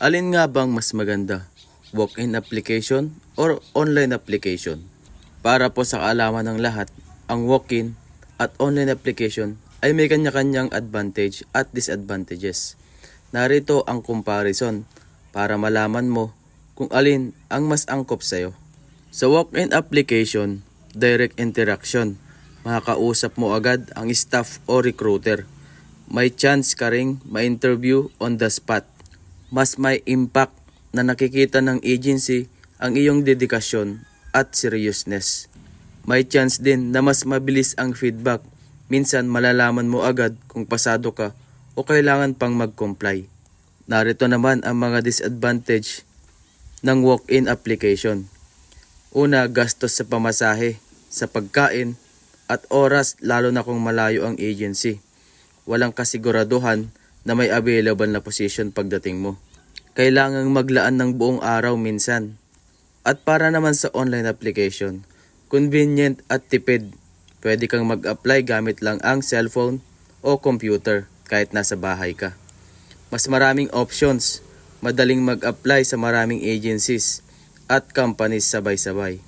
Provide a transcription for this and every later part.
Alin nga bang mas maganda? Walk-in application or online application? Para po sa kaalaman ng lahat, ang walk-in at online application ay may kanya-kanyang advantage at disadvantages. Narito ang comparison para malaman mo kung alin ang mas angkop sa'yo. Sa walk-in application, direct interaction. Makakausap mo agad ang staff o recruiter. May chance ka ring ma-interview on the spot. Mas may impact na nakikita ng agency ang iyong dedikasyon at seriousness. May chance din na mas mabilis ang feedback. Minsan malalaman mo agad kung pasado ka o kailangan pang mag-comply. Narito naman ang mga disadvantage ng walk-in application. Una, gastos sa pamasahe, sa pagkain at oras lalo na kung malayo ang agency. Walang kasiguraduhan na may available na position pagdating mo. Kailangang maglaan ng buong araw minsan. At para naman sa online application, convenient at tipid. Pwede kang mag-apply gamit lang ang cellphone o computer kahit nasa bahay ka. Mas maraming options, madaling mag-apply sa maraming agencies at companies sabay-sabay.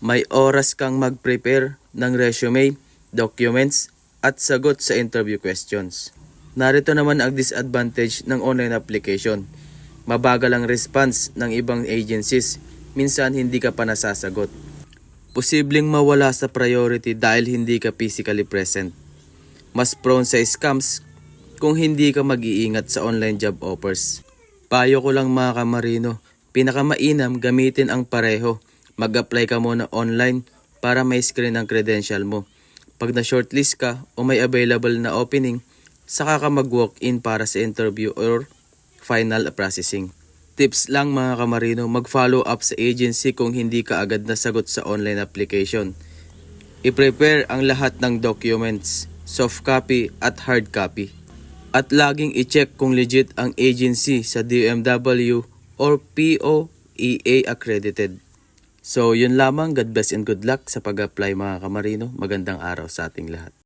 May oras kang mag-prepare ng resume, documents at sagot sa interview questions. Narito naman ang disadvantage ng online application. Mabagal ang response ng ibang agencies, minsan hindi ka pa nasasagot. Posibleng mawala sa priority dahil hindi ka physically present. Mas prone sa scams kung hindi ka mag-iingat sa online job offers. Payo ko lang mga kamarino, pinakamainam gamitin ang pareho. Mag-apply ka muna online para may screen ang credential mo. Pag na-shortlist ka o may available na opening, saka ka mag-walk-in para sa interview or final processing. Tips lang mga kamarino, mag-follow up sa agency kung hindi ka agad nasagot sa online application. I-prepare ang lahat ng documents, soft copy at hard copy. At laging i-check kung legit ang agency sa DMW or POEA accredited. So yun lamang, God bless and good luck sa pag-apply mga kamarino. Magandang araw sa ating lahat.